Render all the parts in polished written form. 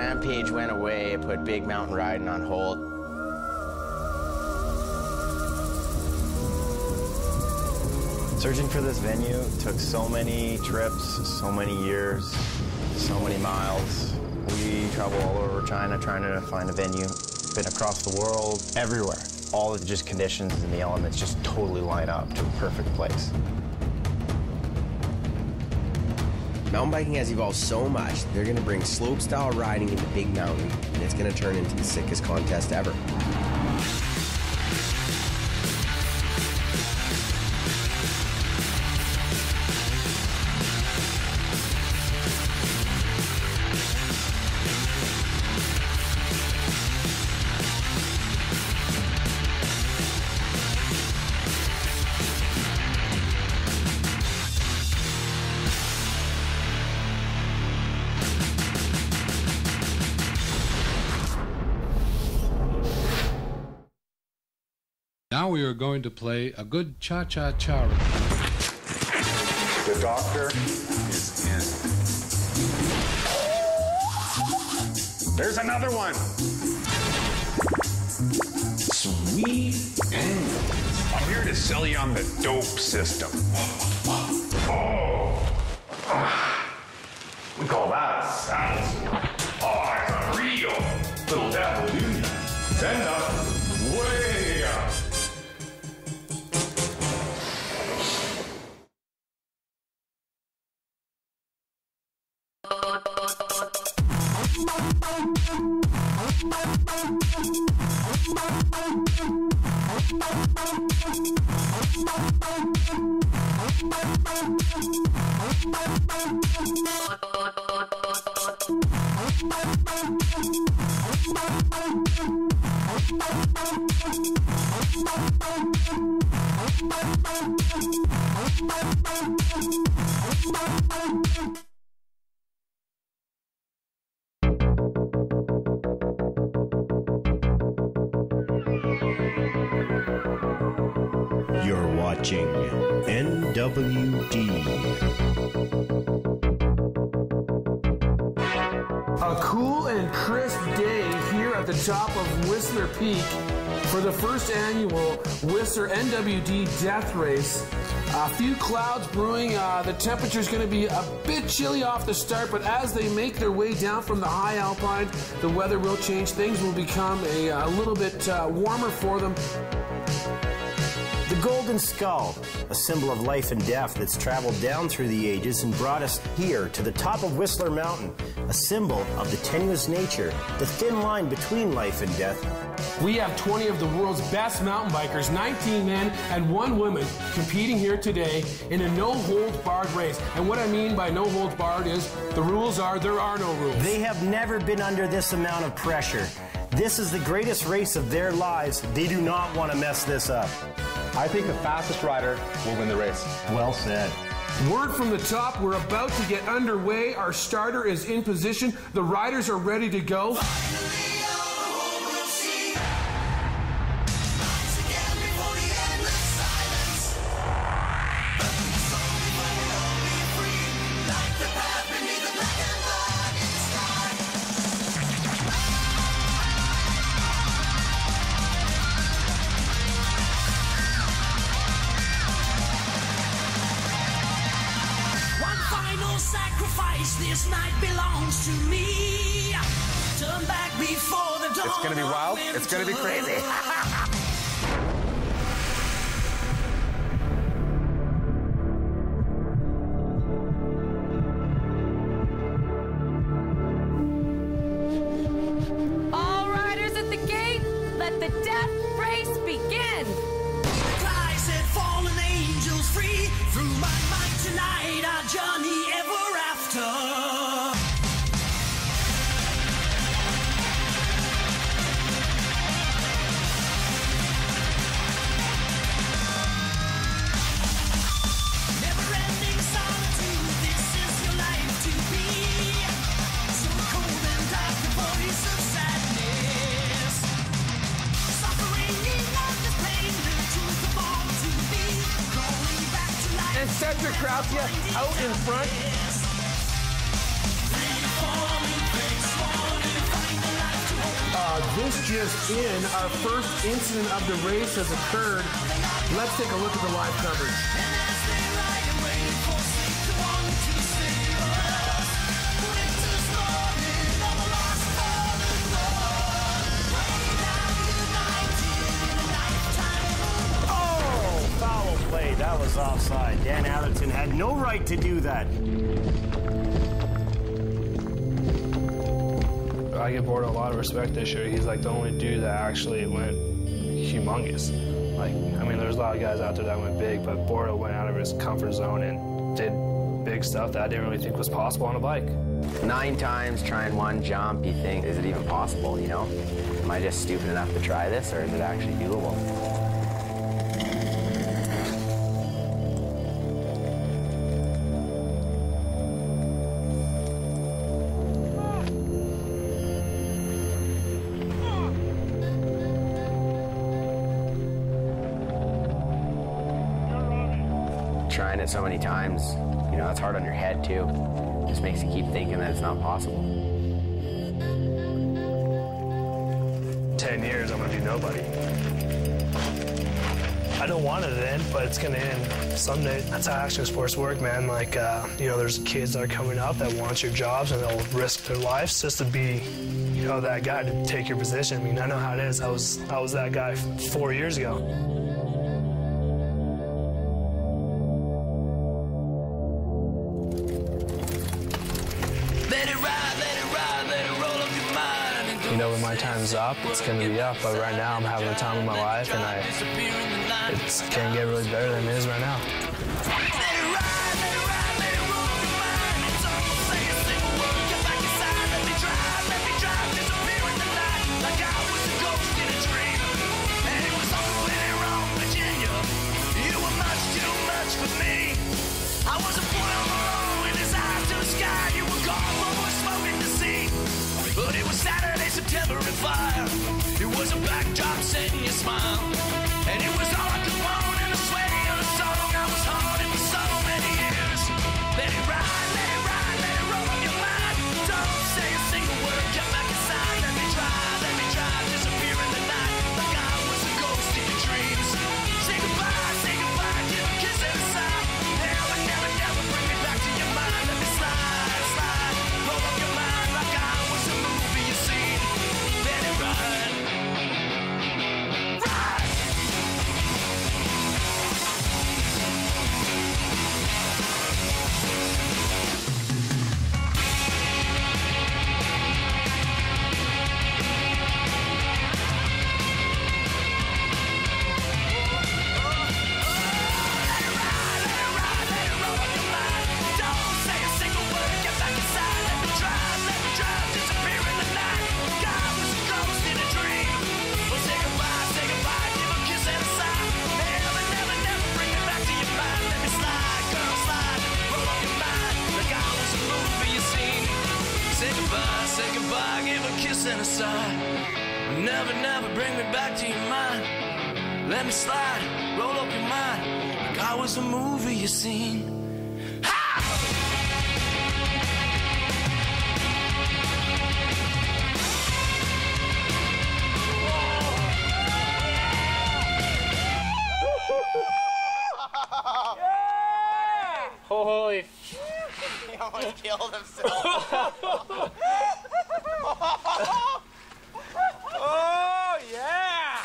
Rampage went away, it put big mountain riding on hold. Searching for this venue took so many trips, so many years, so many miles. We travel all over China trying to find a venue. Been across the world, everywhere. All the just conditions and the elements just totally line up to a perfect place. Mountain biking has evolved so much, they're going to bring slope-style riding into Big Mountain, and it's going to turn into the sickest contest ever. Now we are going to play a good cha-cha-cha. The doctor is in. There's another one. Sweet N.W.D. I'm here to sell you on the dope system. Oh. We call that a saddle. Oh, it's unreal. Little devil do you. Send up, way up. You're watching N.W.D. A cool and crisp day here at the top of Whistler Peak for the first annual Whistler N.W.D. Death Race. A few clouds brewing. The temperature's going to be a bit chilly off the start, but as they make their way down from the high alpine, the weather will change. Things will become a little bit warmer for them. The Golden Skull, a symbol of life and death that's traveled down through the ages and brought us here to the top of Whistler Mountain, a symbol of the tenuous nature, the thin line between life and death. We have 20 of the world's best mountain bikers, 19 men and 1 woman, competing here today in a no-holds-barred race. And what I mean by no-holds-barred is the rules are there are no rules. They have never been under this amount of pressure. This is the greatest race of their lives. They do not want to mess this up. I think the fastest rider will win the race. Well said. Word from the top, we're about to get underway. Our starter is in position. The riders are ready to go. This night belongs to me. Turn back before the dawn. It's gonna be wild. It's gonna be crazy. All riders at the gate, let the death race begin. Cries had fallen angels free through my mind tonight. Our journey ever after. Never-ending solitude, this is your life to be. So cold and dark, the voice of sadness. Suffering enough to pain, the truth of all to be. Going back to life. And Cedric Krauskia out in front. Falling face, falling This just in, our first incident of the race has occurred. Let's take a look at the live coverage. Oh, foul play. That was offside. Dan Atherton had no right to do that. I give Bordeaux a lot of respect this year. He's like the only dude that actually went humongous. Like, I mean, there's a lot of guys out there that went big, but Bordeaux went out of his comfort zone and did big stuff that I didn't really think was possible on a bike. 9 times trying one jump, you think, is it even possible, you know? Am I just stupid enough to try this, or is it actually doable? Trying it so many times, you know, it's hard on your head too. It just makes you keep thinking that it's not possible. 10 years, I'm gonna be nobody. I don't want it to end, but it's gonna end someday. That's how action sports work, man. Like, you know, there's kids that are coming up that want your jobs and they'll risk their lives just to be, you know, that guy to take your position. I mean, I know how it is. I was that guy 4 years ago. You know, when my time's up, it's going to be up. But right now, I'm having the time of my life, and it can't get really better than it is right now. But it was Saturday, September and fire. It was a backdrop setting your smile. And it was all I could want and the sweaty of the song. I was haunted for so many years. Let it ride, let it ride, let it roll on your mind. Don't say a single word, get back inside. Let me drive, disappear in the night. Like I was a ghost in your dreams. Say goodbye, give a kiss and a sigh. Never, never, never bring me back to your mind. Let me slide, slide, roll up your mind like I was a movie you seen. Let it ride. Ride! Say goodbye, give a kiss and a sigh. Never, never bring me back to your mind. Let me slide, roll up your mind. Like I was a movie you seen. Holy. He almost killed himself. Oh, yeah!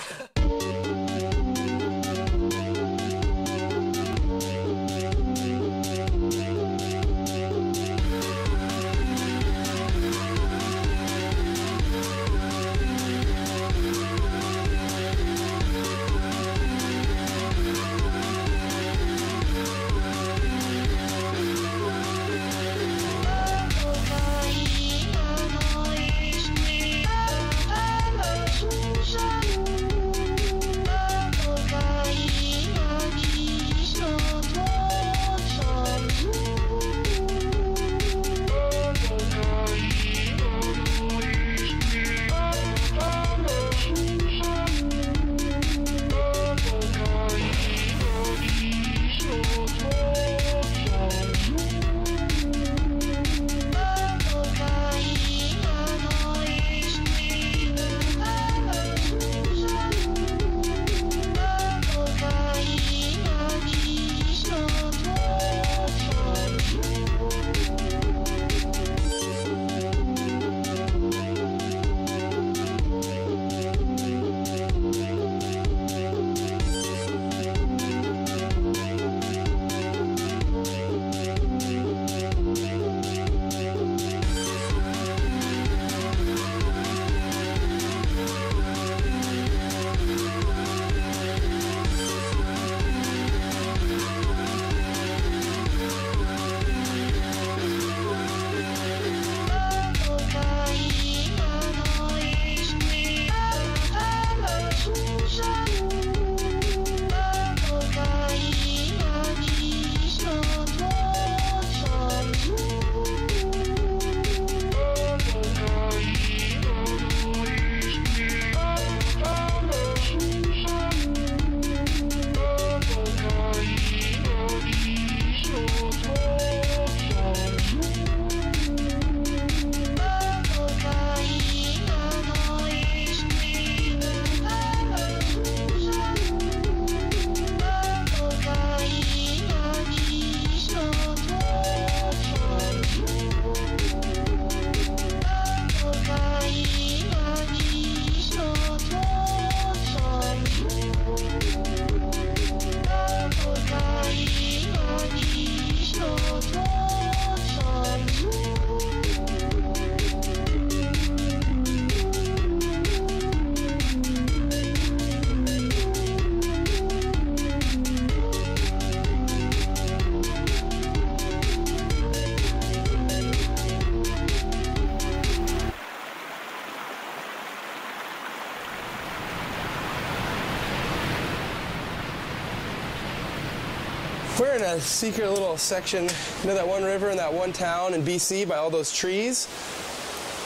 we're in a secret little section. You know that one river in that one town in BC by all those trees?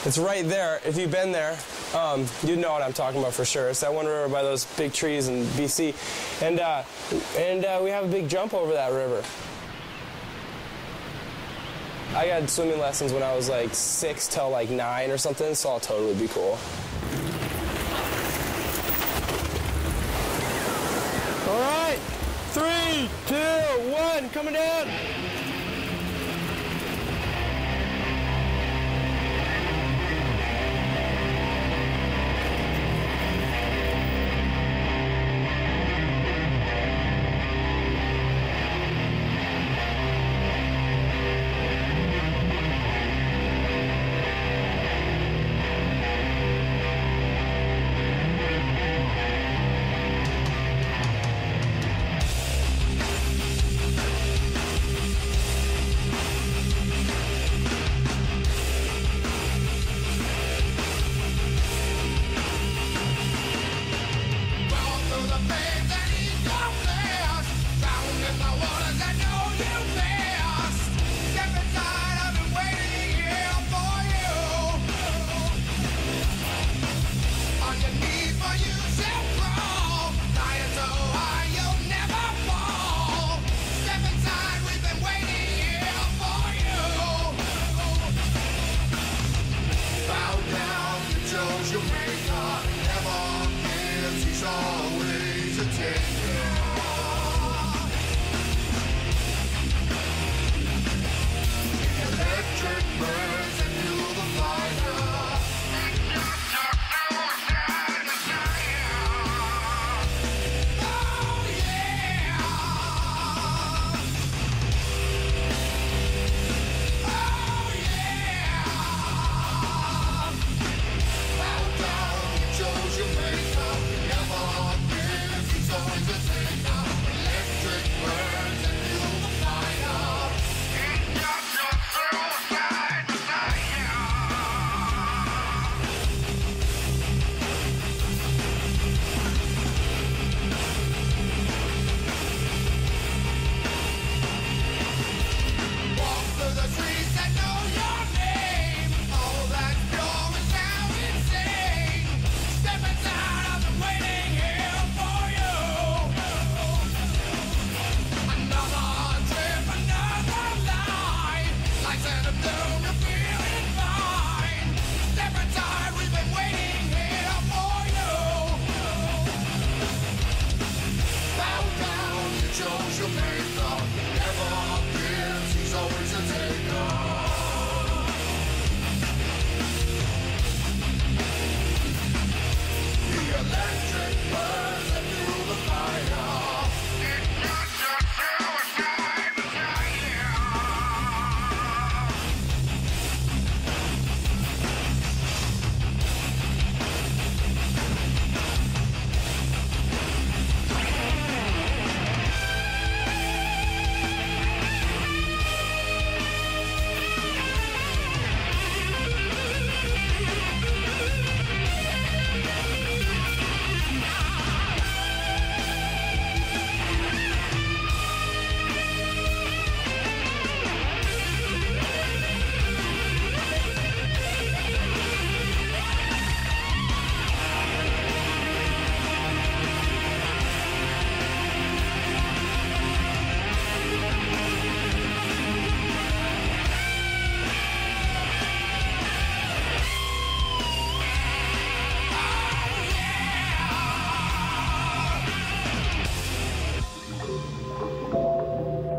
It's right there. If you've been there, you'd know what I'm talking about for sure. It's that one river by those big trees in BC. And we have a big jump over that river. I had swimming lessons when I was like 6 till like 9 or something, so I'll totally be cool. All right, 3, 2, 1, coming down.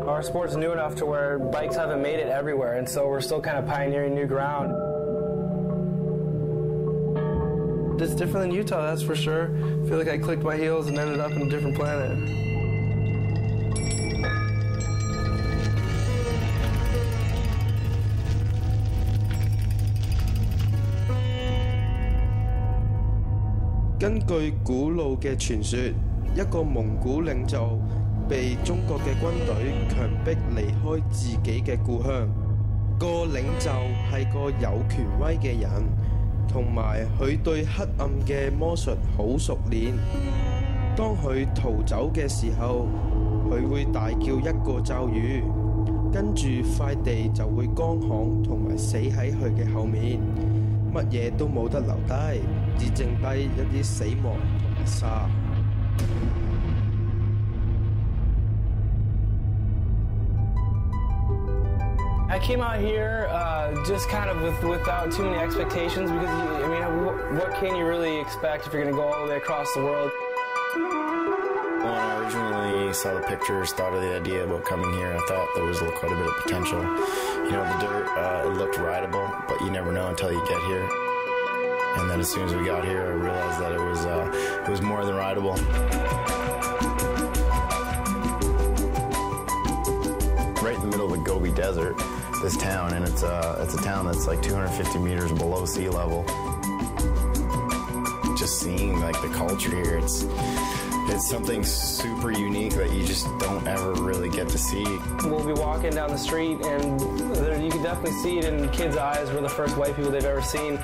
Our sport's new enough to where bikes haven't made it everywhere, and so we're still kind of pioneering new ground. It's different than Utah, that's for sure. I feel like I clicked my heels and ended up in a different planet.根據古老嘅傳說，一個蒙古領袖被中國嘅軍隊強迫離開自己嘅故鄉。個領袖係個有權威嘅人，同埋佢對黑暗嘅魔術好熟練。當佢逃走嘅時候，佢會大叫一個咒語，跟住塊地就會乾旱同埋死喺佢嘅後面，乜嘢都冇得留低，只剩低一啲死亡同埋沙。I came out here just kind of without too many expectations because, I mean, what can you really expect if you're going to go all the way across the world? When I originally saw the pictures, thought of the idea about coming here, I thought there was quite a bit of potential. You know, the dirt, it looked rideable, but you never know until you get here. And then as soon as we got here, I realized that it was more than rideable. Right in the middle of the Gobi Desert, this town, and it's a town that's like 250 meters below sea level. Just seeing like the culture here, it's something super unique that you just don't ever really get to see. We'll be walking down the street, and you can definitely see it in kids' eyes. We're the first white people they've ever seen.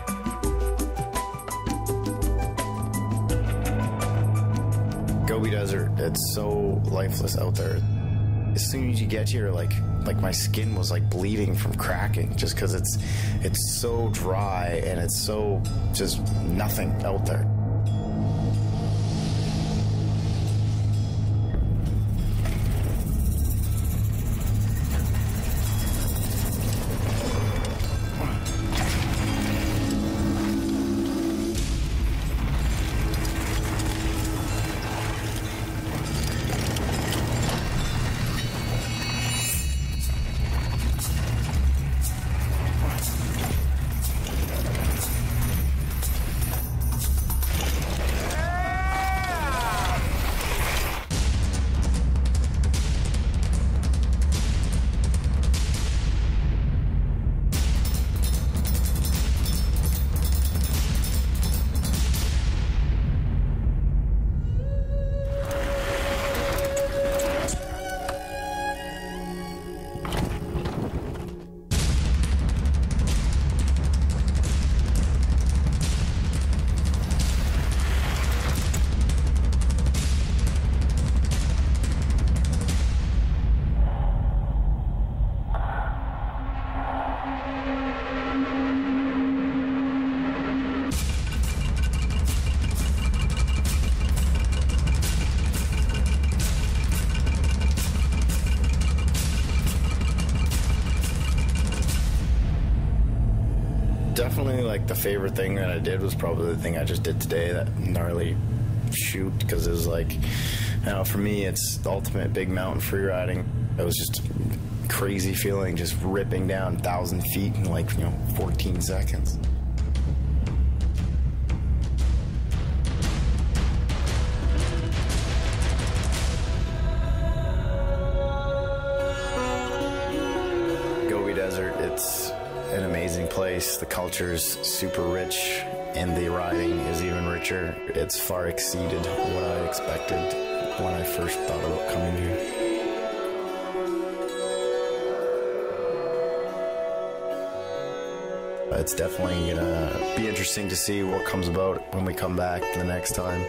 Gobi Desert, it's so lifeless out there. As soon as you get here, like my skin was like bleeding from cracking, just because it's so dry and it's so just nothing out there. Definitely, like, the favorite thing that I did was probably the thing I just did today, that gnarly shoot, because it was like, you know, for me, it's the ultimate big mountain free riding. It was just a crazy feeling, just ripping down 1,000 feet in like, 14 seconds. Gobi Desert, it's an amazing place. The culture's super rich and the riding is even richer. It's far exceeded what I expected when I first thought about coming here. It's definitely gonna be interesting to see what comes about when we come back the next time.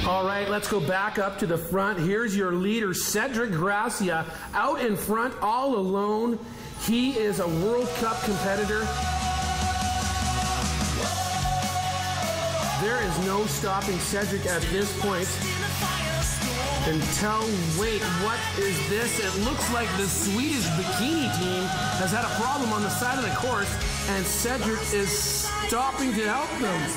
All right, let's go back up to the front. Here's your leader, Cedric Gracia, out in front all alone. He is a World Cup competitor. There is no stopping Cedric at this point. Wait, what is this? It looks like the Swedish bikini team has had a problem on the side of the course, and Cedric is stopping to help them.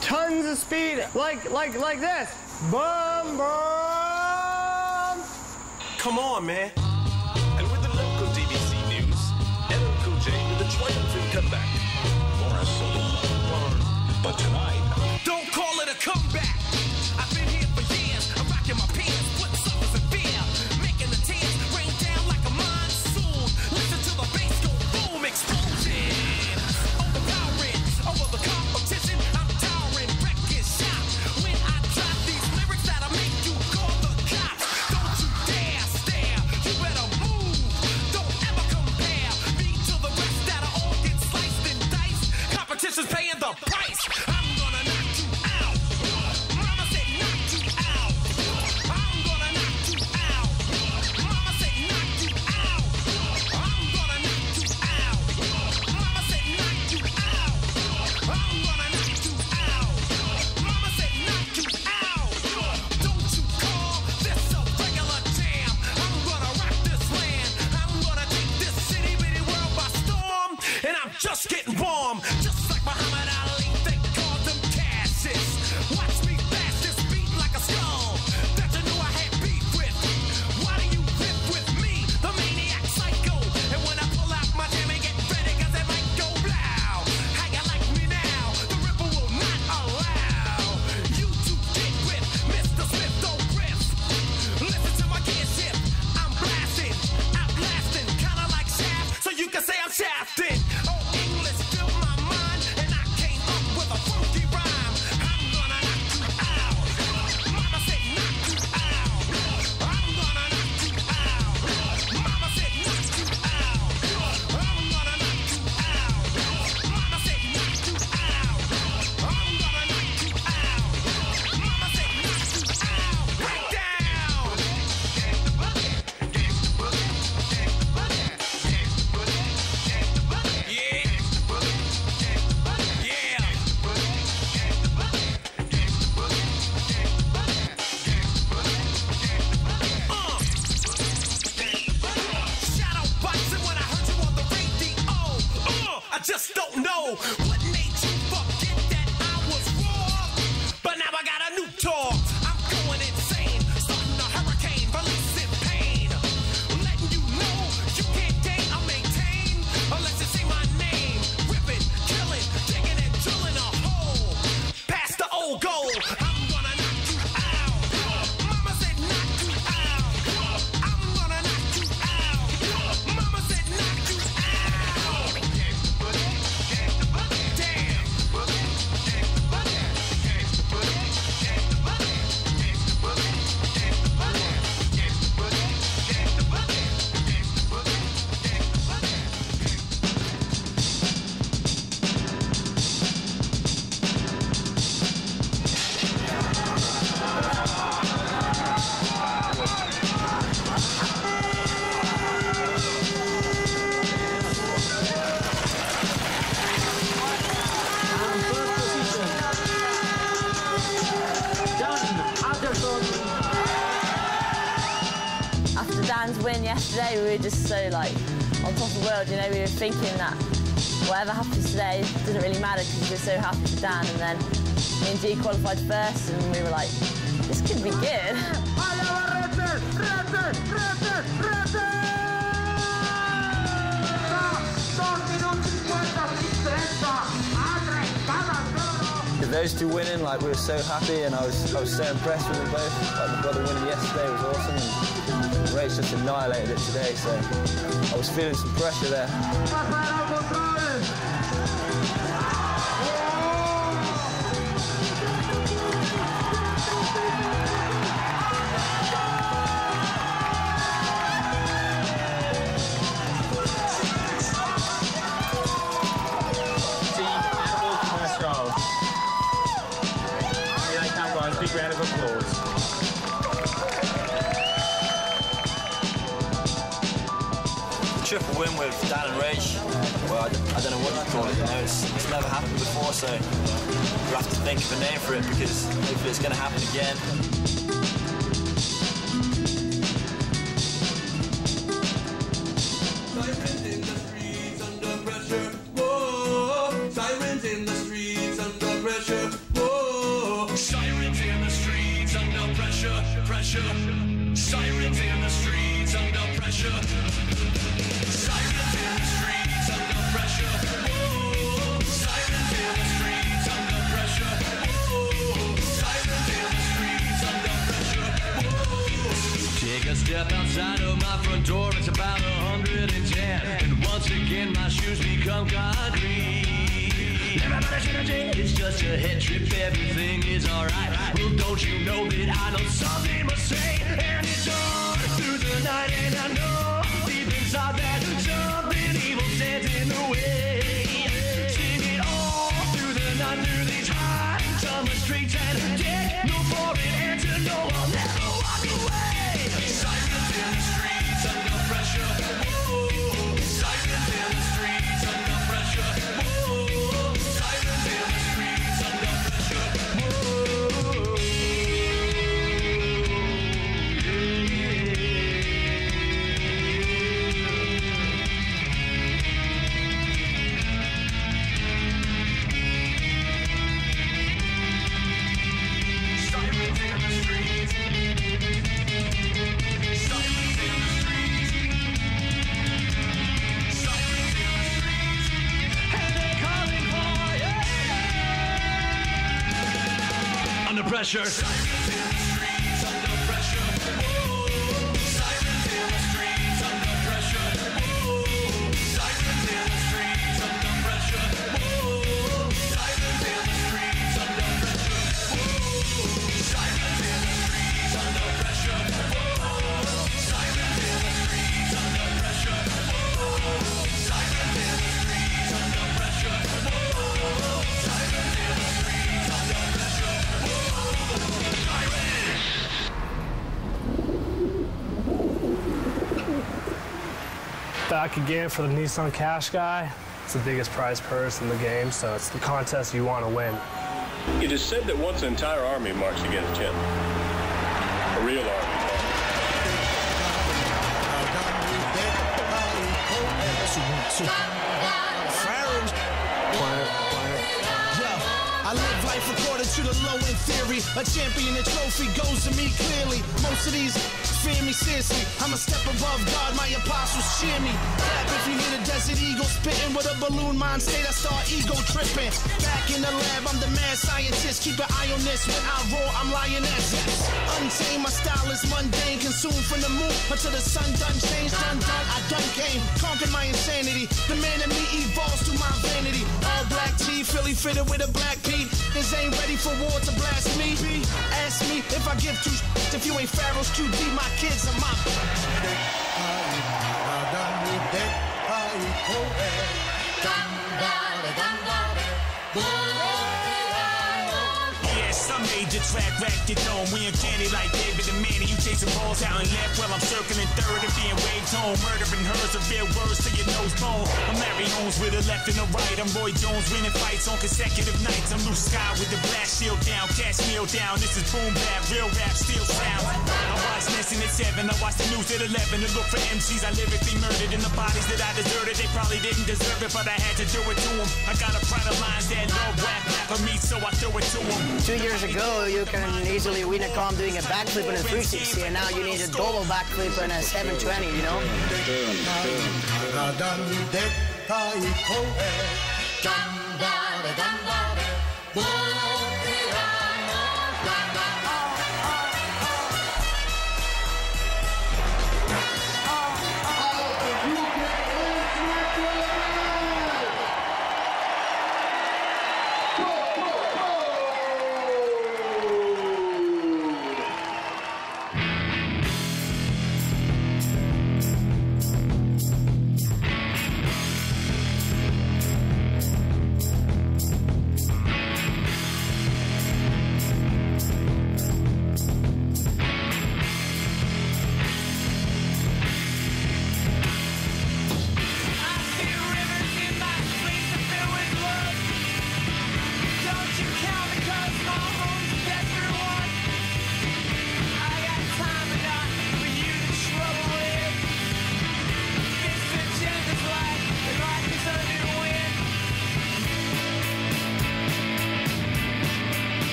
Tons of speed, like this. Boom, boom. Come on, man. And with the local DBC news, N.W.D with a triumphant comeback. But tonight, don't call it a comeback. I've been here for years. I'm rocking my pants, putting suckers in fear, making the tears rain down like a monsoon. Listen to the bass go boom, explosion. Overpowering over the competition. I'm towering, wrecking shop. When I drop these lyrics that'll make you call the cops. Don't you dare stare. You better move. Don't ever compare me to the rest that'll all get sliced and diced. Competition's paying the price. I'm gonna knock you out. Mama said knock you out. I'm gonna knock you out. Mama said knock you out. I'm gonna knock you out. Mama said knock you out. I'm gonna knock you out. Mama said knock you out. Don't you call this a regular jam. I'm gonna rock this land. I'm gonna take this city bitty world by storm. And I'm just getting warm. Just like Muhammad Ali. Watch me flash this beat like a skull that you knew I had beef with. Why do you rip with me, the maniac psycho? And when I pull out my jam and get ready, cause it might go blow. How you like me now? The ripper will not allow you to get with Mr. Smith, don't riff. Listen to my gear shift. I'm blasting, outlasting, kinda like Shaft, so you can say I'm shafted. Oh, English fill my mind, and I came up with a funky rhyme. I just don't know what made you forget that I was raw. But now I got a new tour. I'm going insane, starting a hurricane, releasing pain, letting you know you can't gain or maintain unless you say my name. Ripping, killing, digging and drilling a hole past the old goal. I'm gonna knock you out. Mama said knock you out. I'm gonna knock you out. Mama said knock you out. win yesterday, we were just so like on top of the world. You know, we were thinking that whatever happens today doesn't really matter because we were so happy for Dan. And then me and G qualified first, and we were like, this could be good. Those two winning, like, we were so happy, and I was so impressed with them both. Like, my brother winning yesterday was awesome, and the race just annihilated it today, so I was feeling some pressure there. Big round of applause. Triple win with Dan and Rage. Well, I don't know what you call it. You know, it's never happened before, so we'll have to think of a name for it because hopefully it's going to happen again. Sirens in the streets under pressure. Whoa! Sirens in the streets under pressure. Whoa! Sirens in the streets under pressure. Pressure. Sirens in the streets under pressure. Sirens in the streets under pressure. Whoa! Sirens in the streets under pressure. Whoa! Sirens in the streets under pressure. Whoa! Take a step outside of my front door. It's about 110, and once again my shoes become concrete. Everybody's energy, it's just a head trip. Everything is alright. Well, don't you know that I know something must say, and it's on through the night, and I know deep inside that something evil stands in the way. Sing it all through the night, through these high summer streets, and get no foreign answer. No, I'll never walk away. Sirens in the streets under pressure. Whoa. Sirens in the streets under pressure. Whoa. Sirens in the streets under pressure. Whoa. Sirens in the streets. Sirens in the streets. Sirens in the streets. And they're calling for you. Under pressure. Sirens in the streets under pressure. Whoa. Sirens in the streets under pressure. Whoa. Sirens in the streets under pressure. Whoa. Sirens in the streets under pressure. Whoa. Sirens in the streets under pressure. Whoa. Sirens in the streets under pressure. Whoa. Sirens in the streets under pressure. Whoa. Sirens in the streets under pressure. Whoa. Sirens. Back again for the Nissan Cash Guy. It's the biggest prize purse in the game, so it's the contest you want to win. It is said that once an entire army marched against him. A real army. I live life according to the low in theory. A champion, a trophy goes to me clearly. Most of these fear me seriously. I'm a step above God, my apostles cheer me. Clap if you hear the Desert Eagle spitting with a balloon mind state. I start ego tripping. Back in the lab, I'm the mad scientist. Keep an eye on this. When I roar, I'm lioness. Untamed, my style is mundane. Consumed from the moon until the sun done changed. Done, I done came. Conquered my insanity. The man in me evolves through my vanity. All black tee, Philly fitted with a black P. This ain't ready for war to blast me. Ask me if I give two shits. If you ain't Pharaoh's QD, my kids are my. Yes, I made your track, rack your dome. We uncanny like David and Manny. You chasing balls out and left while I'm circling third and being waved home. Murdering hers are real words to your nose bone. I'm Larry Holmes with a left and a right. I'm Roy Jones winning fights on consecutive nights. I'm Luke Sky with the blast shield down, cash meal down. This is boom bap, real rap, steel sound. I watch Nessun at 7, I watch the news at 11 to look for MCs I lyrically murdered in the bodies that I deserted. They probably didn't deserve it, but I had to do it to them. I got a pride of lines that love rap for me, so I throw it to them. 2 years ago, you can easily win a comp doing a backflip and a 360, and now you need a double backflip and a 720, you know?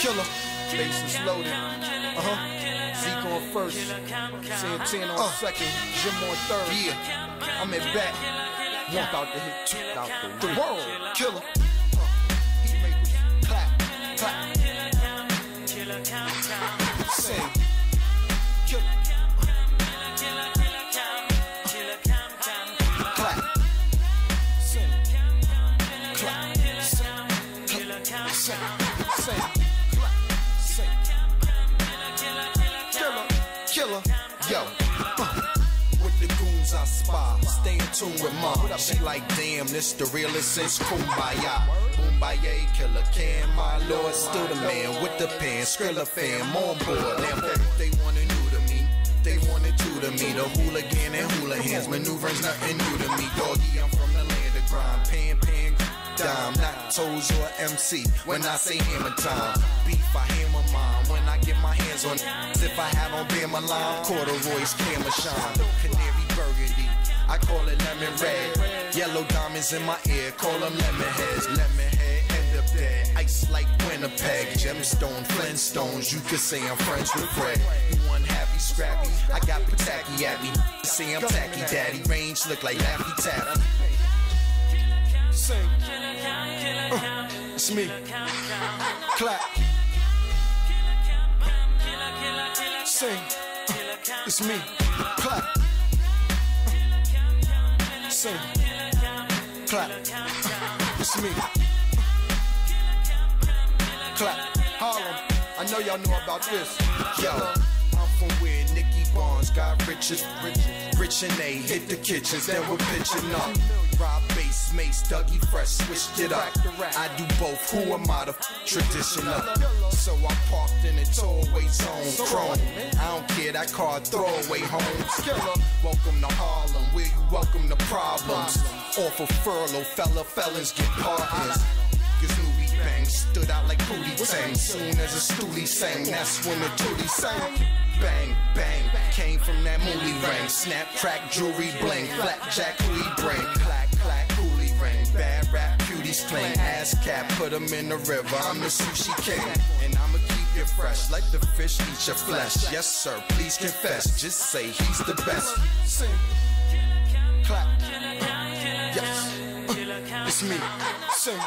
Killer, bass is loaded. Zeke on first, Santana on second, Jim on third. Yeah, I'm at back. Walk out the hit, two out the world. Killer. Heat makers, clap, clap. Sing. Killer. Clap. Sing. Clap. Sing. Sing. Killer, yo, with the goons I spy, stay in tune with mom. She like, damn, this the realest since Kumbaya. Kumbaya, Killer Cam, my lord, still the man with the pen, Skrilla fam on board. They wanna new to me, they wanna do to me. The hooligan and hula hands, maneuvers nothing new to me. Doggy, I'm from the land of crime, pan, dime, not toes or MC. When I say hammer time, beef I hammer mine. When I get my hands on if I had on Bama Lime, corduroys, camera shine, canary burgundy, I call it lemon red. Yellow diamonds in my ear, call them lemon heads. Lemon head, end up dead, ice like Winnipeg. Gemstone, Flintstones, you could say I'm friends with Fred. You unhappy, scrappy, I got Pataki at me. Say I'm tacky, daddy, range look like Laffy Taffy. Sing. It's me. Clap. Sing. It's me. Clap. Sing. Clap. It's me. Clap. Harlem. I know y'all know about this. Yo, I'm from where Nicky Barnes ones got richer. Rich and they hit the kitchens, then we're pitching up. Rob bass, Mace, Dougie Fresh, switched it up. I do both, who am I, the traditional? So I parked in a tollway zone, chrome. I don't care, that car throwaway homes. Welcome to Harlem, where you welcome the problems. Off of furlough, felons get partners. Cause Louis Bang stood out like Booty Tang. Soon as a stoolie sang, that's when the tootie sang. Bang, bang, came from that moolie ring. Snap, crack, jewelry, bling. Flapjack, who he bring. Clack, clack, coolie ring. Bad rap, cuties clean. Ass cap, put him in the river. I'm the sushi king. And I'ma keep you fresh, like the fish eat your flesh. Yes, sir, please confess. Just say he's the best. Sing, clap, yes, it's me. Sing,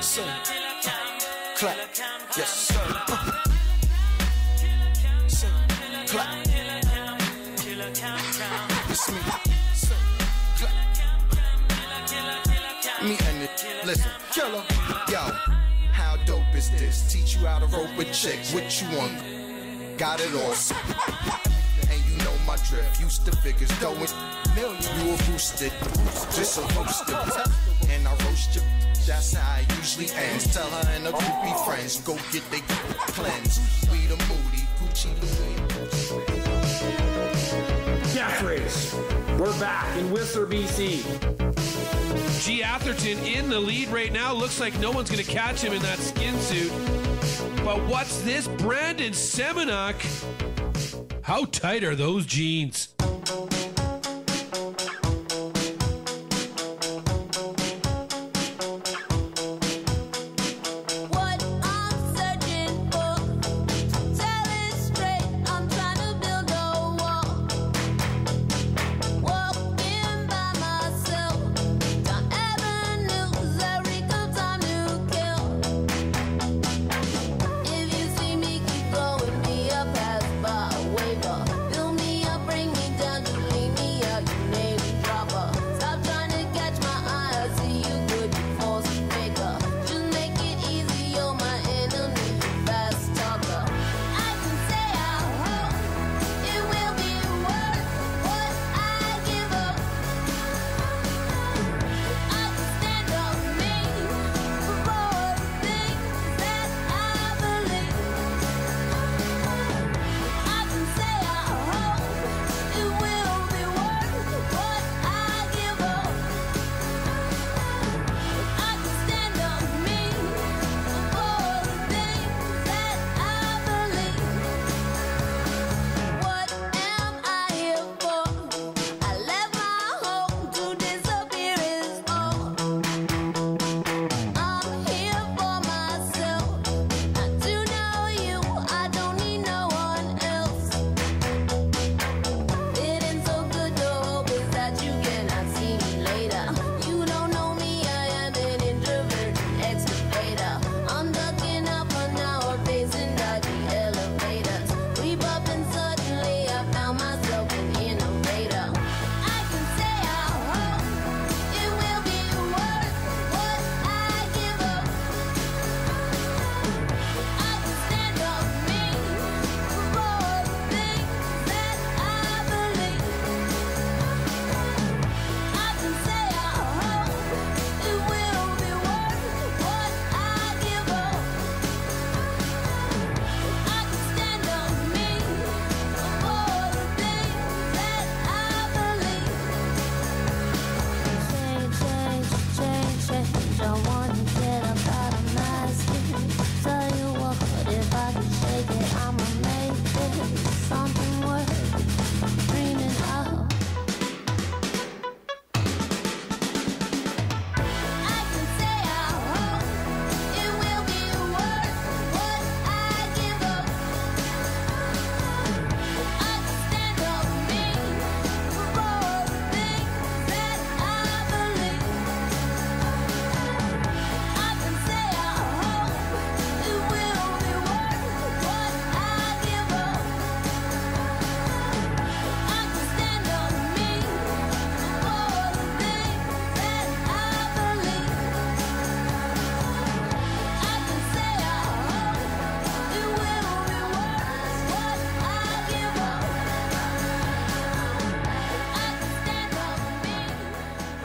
sing, clap, yes, sir. Clap. It's me. Clap. Me and it. Listen, killer. Yo, how dope is this? Teach you how to rope a chick. What you want? Got it all. And you know my drift. Used to figures going million. You a boosted, just a roaster. And I roast you. That's how it usually ends. Tell her and her groupie friends go get they cleanse. We the Moody, Gucci Louis. Death Race. We're back in Whistler, BC. G. Atherton in the lead right now. Looks like no one's going to catch him in that skin suit. But what's this? Brandon Semenuk. How tight are those jeans? Fill me up, bring me down.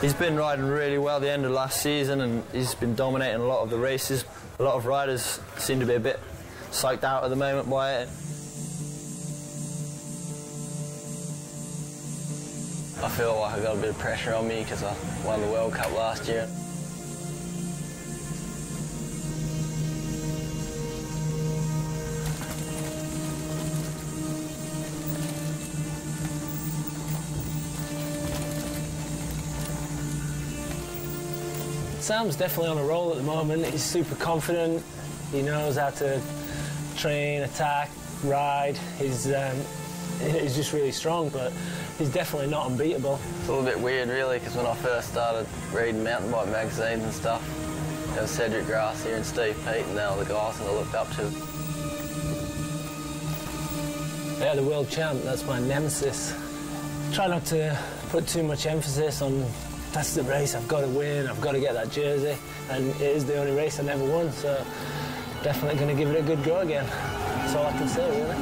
He's been riding really well at the end of last season, and he's been dominating a lot of the races. A lot of riders seem to be a bit psyched out at the moment by it. I feel like I got a bit of pressure on me because I won the World Cup last year. Sam's definitely on a roll at the moment. He's super confident. He knows how to train, attack, ride. He's just really strong, but he's definitely not unbeatable. It's a little bit weird, really, because when I first started reading mountain bike magazines and stuff, there was Cedric Grass here and Steve Peat, and now the guys that I looked up to. Yeah, the world champ, that's my nemesis. Try not to put too much emphasis on that's the race, I've got to win, I've got to get that jersey, and it is the only race I never won, so definitely going to give it a good go again. That's all I can say, really.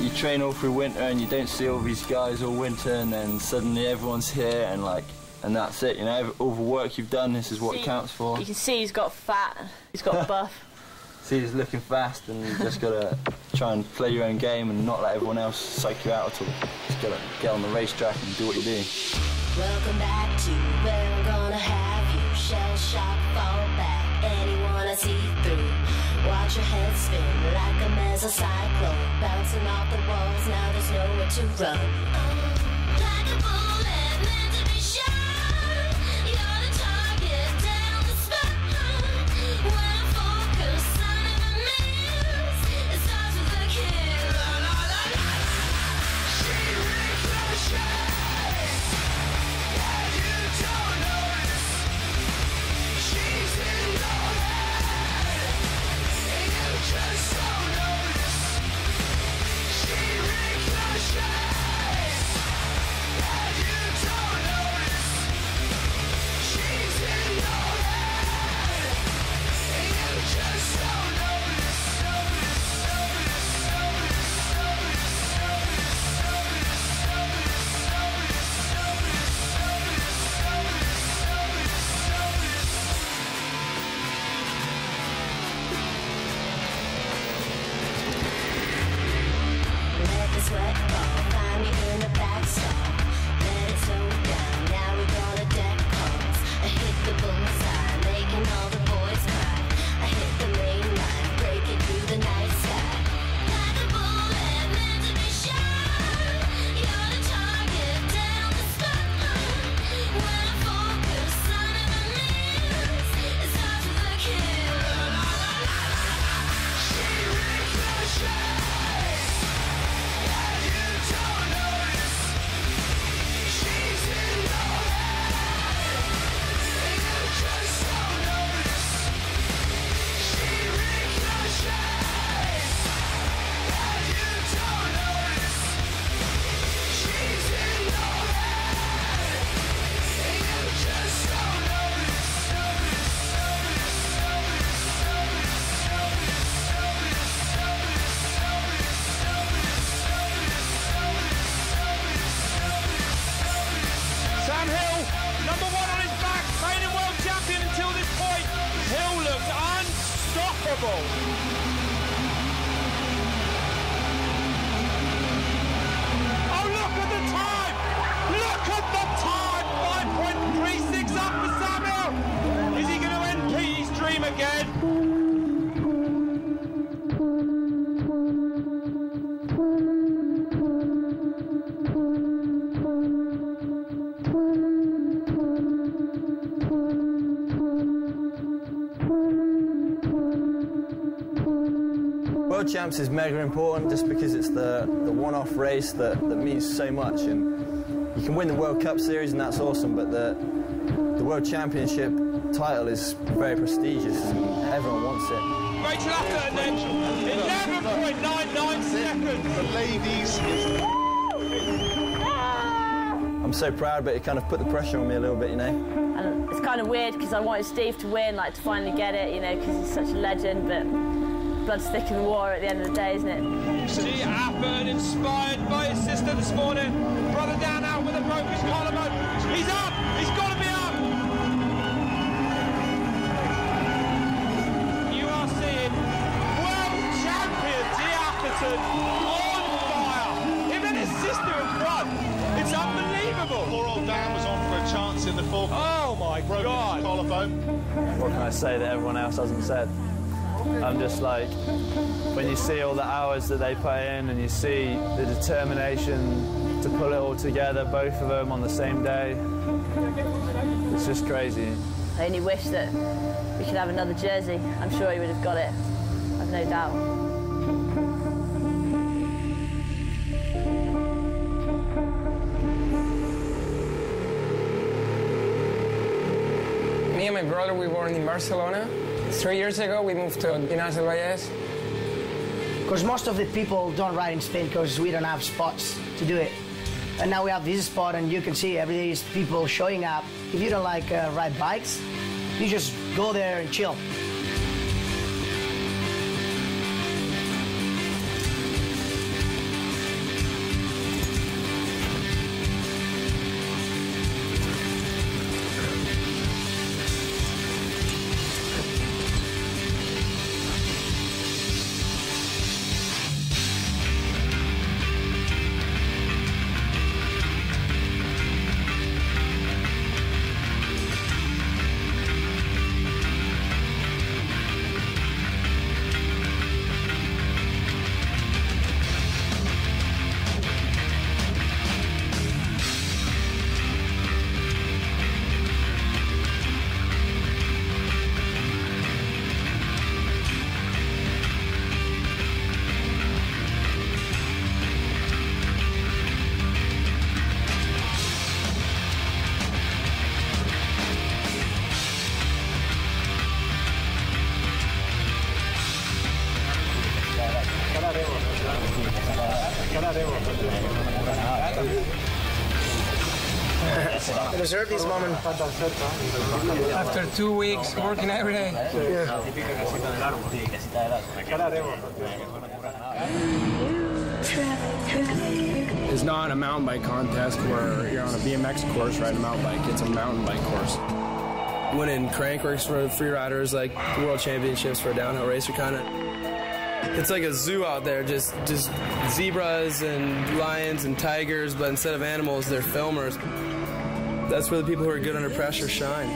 You train all through winter and you don't see all these guys all winter, and then suddenly everyone's here and that's it, you know, all the work you've done, this is what it counts for. You can see he's got fat, he's got buff. See, he's looking fast, and you just got to try and play your own game and not let everyone else psych you out at all. Just got to get on the racetrack and do what you do. Welcome back to where I'm gonna have you. Shell shock, fall back, anyone I see through. Watch your head spin like a mesocyclone, bouncing off the walls, now there's nowhere to run. Like a bullet meant to be shot. You're the target, down the spot. When I focus, I never miss. It starts with a kill. La la la la. She ricochet. And you don't notice. She's in your head. And you just don't notice. She ricochets. And you don't notice. She's in your head. And you just don't notice. Let the sweat fall, find me in the back stall. Let it slow down, now we're gonna deck calls. I hit the bullseye, making all the boys cry. I hit the main line, breaking through the night sky. Like a bullet meant to be shot. You're the target, down the spot. When I focus, I never miss. It starts with a kill. La la la la la. She ricochets. And you don't notice. She's in your head. And you just don't notice. She ricochets. And you don't notice. She's in your head. And you just don't notice. Sam Hill, number one on his back, reigning world champion until this point. Hill looks unstoppable. Oh, look at the time! Look at the time! 5.36 up for Sam Hill. Is he going to end Petey's dream again? World Champs is mega important just because it's the one-off race that means so much, and you can win the World Cup Series and that's awesome, but the World Championship title is very prestigious and everyone wants it. Rachel Atherton then, 11.99 seconds. The ladies is... I'm I'm so proud, but it kind of put the pressure on me a little bit, you know. And it's kind of weird because I wanted Steve to win, like to finally get it, you know, because he's such a legend, but blood's thicker than water at the end of the day, isn't it? See Appen inspired by his sister this morning. Brother down out with a broken collarbone. He's up! He's got to be up! You are seeing world champion G. Atherton on fire. Him and his sister in front. It's unbelievable. Poor old Dan was on for a chance in the fourth. Oh my God. Collarbone. What can I say that everyone else hasn't said? I'm just like, when you see all the hours that they put in and you see the determination to pull it all together, both of them on the same day, it's just crazy. I only wish that we could have another jersey. I'm sure he would have got it. I've no doubt. Me and my brother, we were in Barcelona. 3 years ago, we moved to Linares del Valles. Because most of the people don't ride in Spain because we don't have spots to do it. And now we have this spot, and you can see every day is people showing up. If you don't like ride bikes, you just go there and chill. I deserve this moment. After 2 weeks working every day. It's not a mountain bike contest where you're on a BMX course riding a mountain bike. It's a mountain bike course. Winning Crankworks for free riders, like the World Championships for a downhill racer, kind of. It's like a zoo out there, just zebras and lions and tigers, but instead of animals, they're filmers. That's where the people who are good under pressure shine.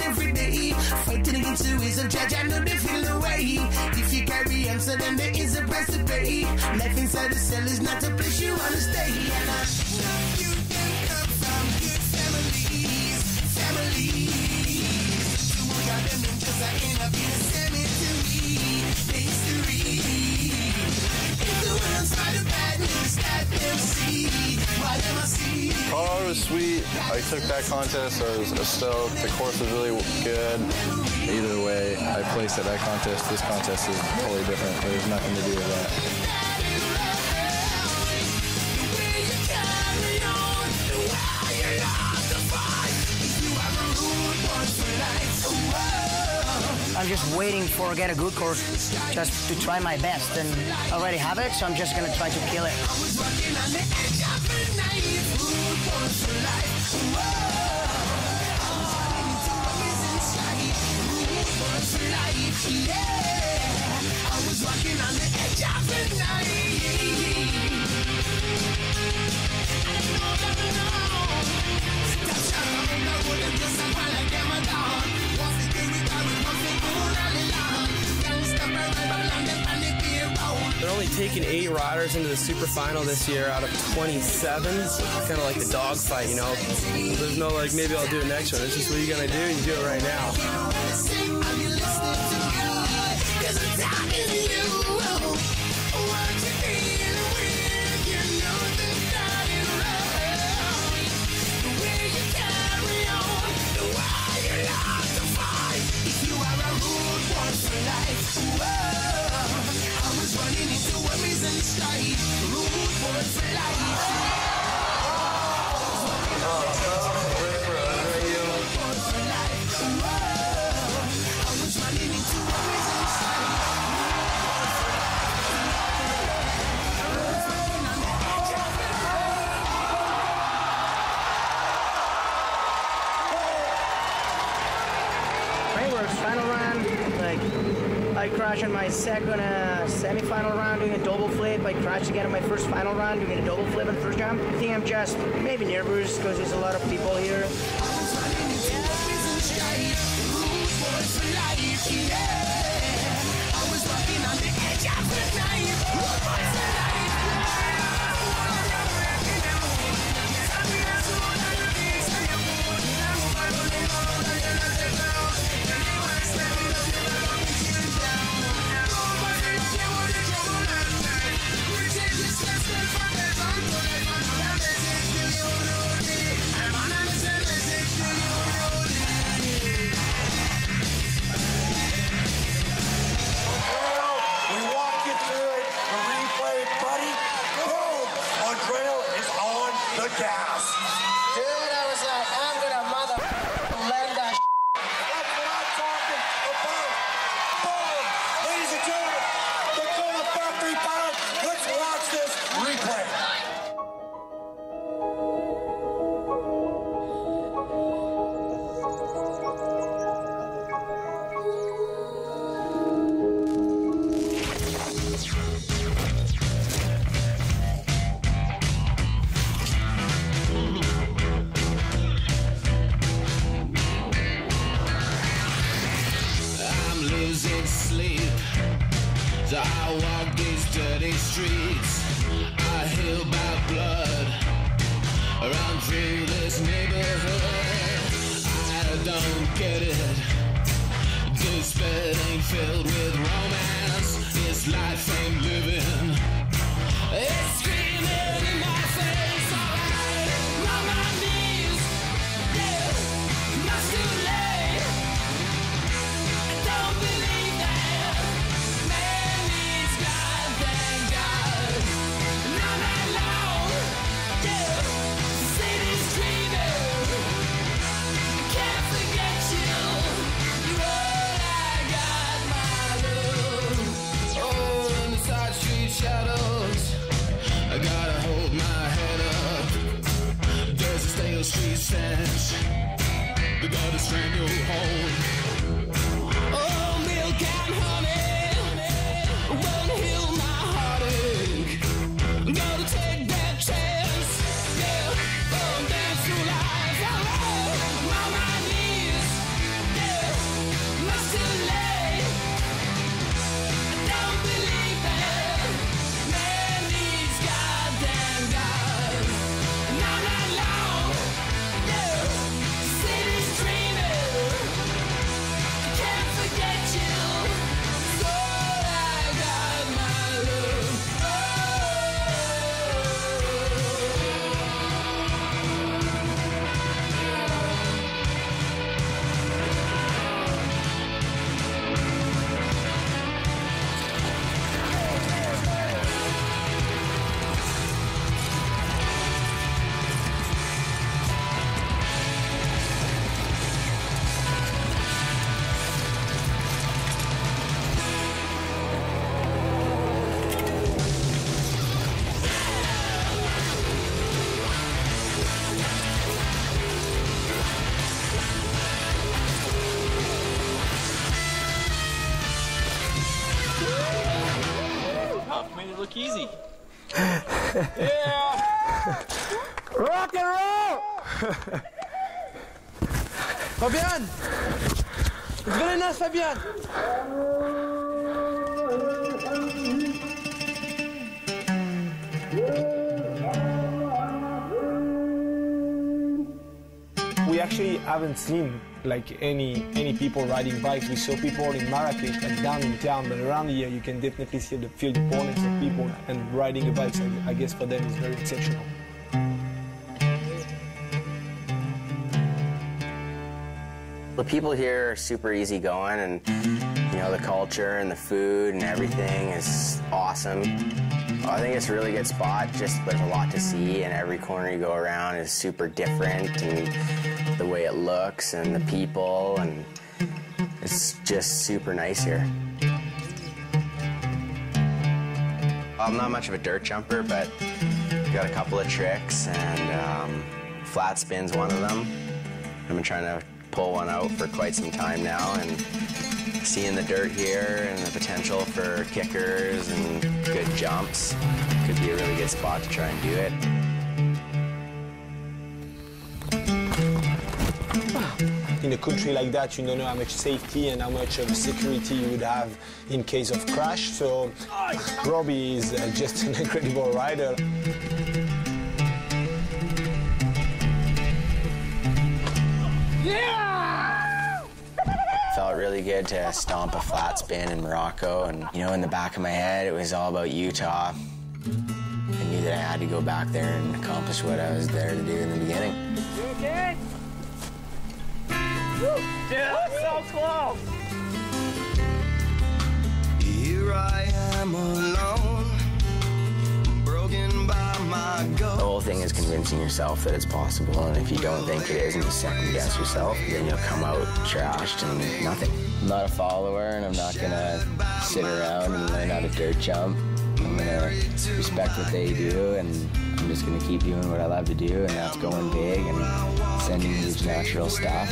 Every day, fighting against the ways of judge, I know they feel the way. If you carry answer, then there is a price to pay. Life inside the cell is not a place you wanna stay. And I know you can come from good families. Two of them ninjas are in a cemetery. History. If the world's not a bad news, let them see. Why them I see. Colorado was sweet. I took that contest. I was stoked. The course was really good. Either way, I placed at that contest. This contest is totally different. There's nothing to do with that. I'm just waiting for get a good course, just to try my best, and I already have it, so I'm just gonna try to kill it. They're only taken 8 riders into the super final this year out of 27. It's kind of like the dog fight, you know. There's no like, maybe I'll do it next one. It's just what you're gonna do. You do it right now. Final round, like I crashed on my second semi-final round doing a double flip. I crashed again on my first final round doing a double flip on the first jump. I think I'm just maybe nervous because there's a lot of people here. I walk these dirty streets, I heal by blood, run through this neighborhood. I don't get it, this bed ain't filled with romance, this life ain't living, it's screaming in my face. Alright, on my knees, yeah, much too late, I don't believe that. Shadows, I gotta hold my head up. There's a stale street stench, they gotta strangle home. Oh, milk and honey won't heal my heartache. Gotta take that chance, yeah, dance through life. Oh, on my knees, yeah, much too late. I don't believe that. Man needs goddamn God. Not that long, yeah. City's dreaming. Can't forget you. So I got my love. Made it look easy. Yeah! Rock and roll! Fabian! It's very nice, Fabian! actually haven't seen like any people riding bikes. We saw people in Marrakech, like down in town, but around here you can definitely feel the importance of people and riding a bike. So I guess for them it's very exceptional. The people here are super easygoing, and you know, the culture and the food and everything is awesome. I think it's a really good spot. Just there's a lot to see, and every corner you go around is super different, and the way it looks and the people, and it's just super nice here. I'm not much of a dirt jumper, but got a couple of tricks, and flat spin's one of them. I've been trying to pull one out for quite some time now, and seeing the dirt here and the potential for kickers and good jumps could be a really good spot to try and do it. In a country like that, you don't know how much safety and how much of security you would have in case of crash, so Robbie is just an incredible rider. Felt really good to stomp a flat spin in Morocco, and you know, in the back of my head it was all about Utah. I knew that I had to go back there and accomplish what I was there to do in the beginning. You okay? Dude, that's so close! Here I am alone, broken by my ghost. The whole thing is convincing yourself that it's possible, and if you don't think it is and you second guess yourself, then you'll come out trashed and nothing. I'm not a follower, and I'm not gonna sit around and learn how to dirt jump. I'm gonna respect what they do, and I'm just gonna keep doing what I love to do, and that's going big and sending huge natural stuff.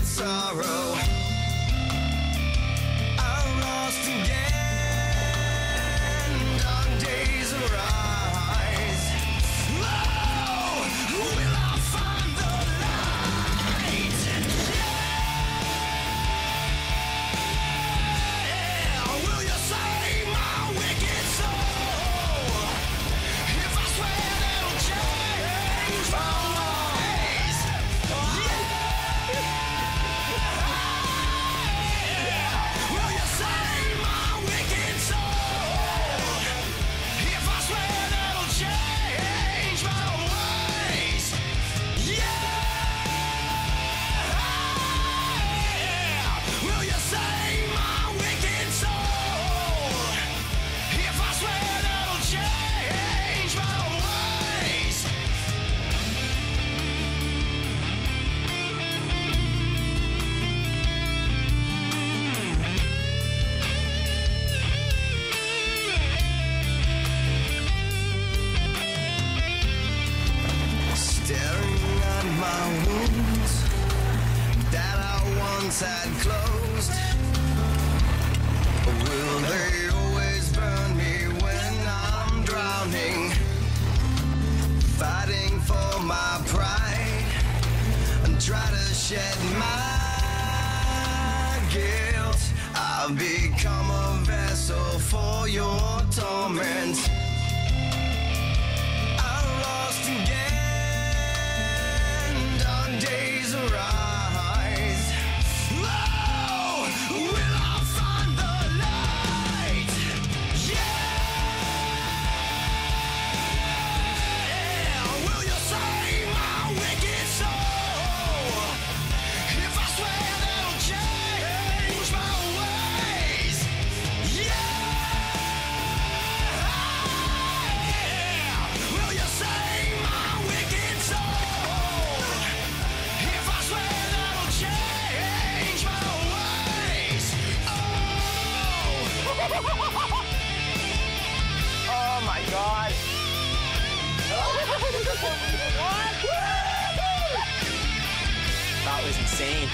Had closed. Will they always burn me when I'm drowning? Fighting for my pride and try to shed my guilt. I've become a vessel for your torment. I'm lost again, dark days arise. Oh my God! That was insane.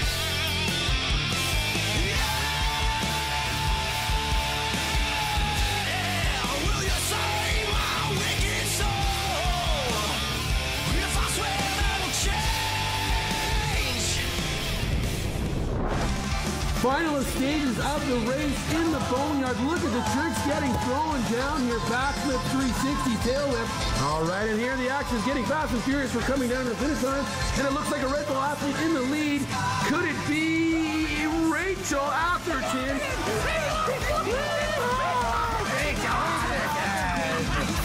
Final stages of the race in the boneyard. Look at the tricks getting thrown down here. Backflip, 360, tail whip. All right, and here the action is getting fast and furious. We're coming down to the finish line, and it looks like a Red Bull athlete in the lead. Could it be Rachel Atherton?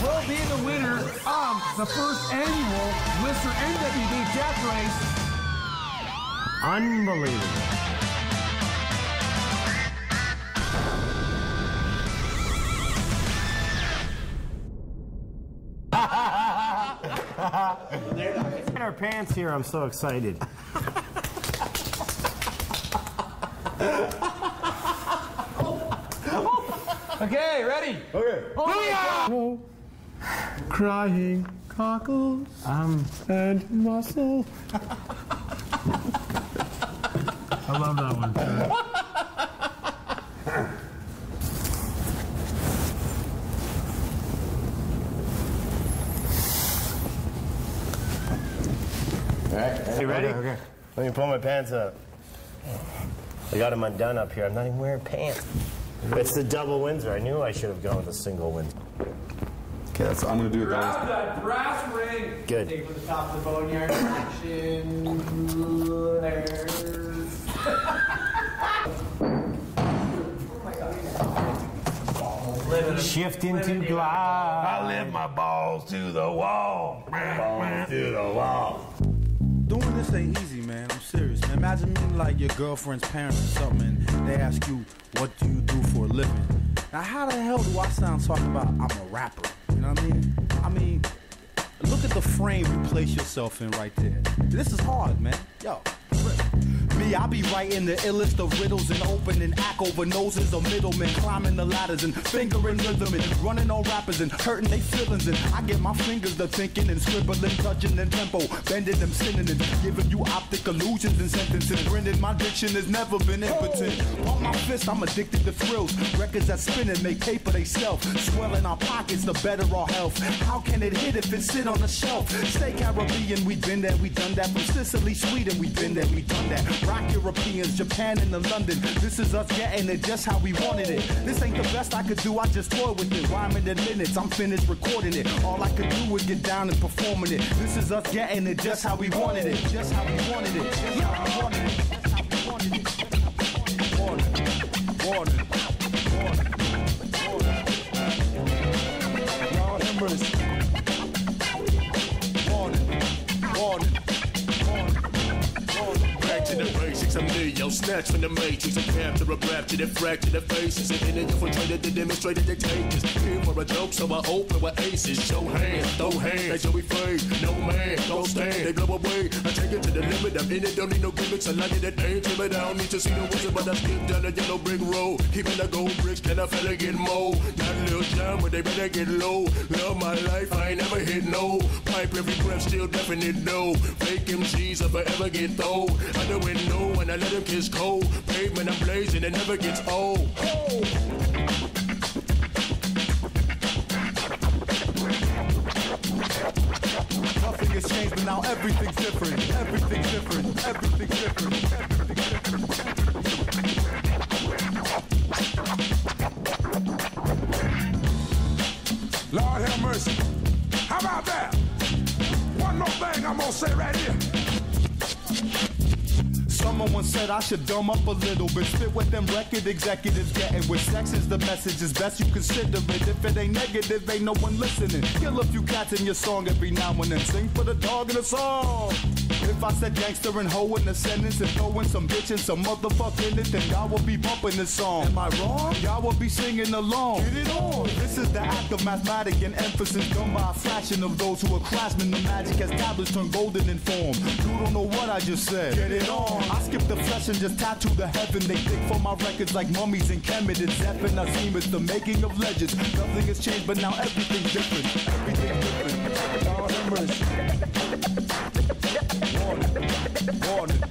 Will be the winner of the first annual Whistler N.W.D Death Race. Unbelievable. In our pants here, I'm so excited. Okay, ready? Okay. Oh, crying cockles and muscle. I love that one. All right, you ready? Okay. Let me pull my pants up. I got them undone up here. I'm not even wearing pants. It's the double Windsor. I knew I should have gone with a single Windsor. Okay, that's, I'm going to do it. Grab that brass ring. Good. Take from the top of the boneyard. Action. Shift into glide. I lift my balls to the wall. Balls to the wall. Doing this ain't easy, man. I'm serious, man. Imagine being like your girlfriend's parents or something, and they ask you, what do you do for a living? Now, how the hell do I sound talking about I'm a rapper? You know what I mean? I mean, look at the frame you place yourself in right there. This is hard, man. Yo. Me, I be writing the illest of riddles and opening act over noses of middlemen, climbing the ladders and fingering rhythm and running on rappers and hurting their feelings. And I get my fingers to thinking and scribbling, touching in tempo, bending them synonyms, giving you optic illusions and sentences. Grinning, my diction has never been impotent. On my fist, I'm addicted to thrills. Records that spin and make paper they sell. Swelling our pockets, the better our health. How can it hit if it sit on the shelf? Stay Caribbean, we been there, we done that. From Sicily, Sweden, we been there, we done that. Rock Europeans, Japan and the London. This is us getting it just how we wanted it. This ain't the best I could do, I just toy with it. Rhyming in minutes, I'm finished recording it. All I could do was get down and performing it. This is us getting it just how we wanted it. Just how we wanted it. Just how we wanted it. Just how we wanted it. Warning. Lord have mercy. Warning. Back to the basics, I'm Neo, snatched from the matrix. I capture a rapture that fracture their faces. And in it, infiltrated, they demonstrated they take this. Here for a joke, so I open with aces. Show hands, throw hands, they show we fade. No man, don't stand, they blow away. I take it to the limit, I'm in it, don't need no gimmicks. I like it, that ain't timid, I don't need to see no wizard. But I skip down the yellow brick road. Keeping the gold bricks, can I fella get more? Not a little John, but they better get low. Love my life, I ain't never hit no. Pipe every breath, still definite no. Fake MCs, I forever get thrown. Under window when I let him kiss cold. Pavement I'm blazing, it never gets old. Nothing has changed, but now everything's different. Everything's different. Everything's different. Everything's different. Lord have mercy. How about that? One more thing I'm gonna say right here. Someone once said I should dumb up a little bit. Spit what them record executives getting. With sex is the message, it's best you consider it. If it ain't negative, ain't no one listening. Kill a few cats in your song every now and then. Sing for the dog in the song. If I said gangster and hoe in the sentence and throw in some bitch and some motherfucker in it, then y'all will be bumping this song. Am I wrong? Y'all will be singing along. Get it on. This is the act of mathematic and emphasis done by a fraction of those who are craftsmen. The magic has tablets turn golden in form. You don't know what I just said. Get it on. I skip the flesh and just tattoo the heaven. They dig for my records like mummies and Kemet. It's Zeph and Nazim. It's the making of legends. Nothing has changed, but now everything's different. Everything's different. Lord have mercy. Warning.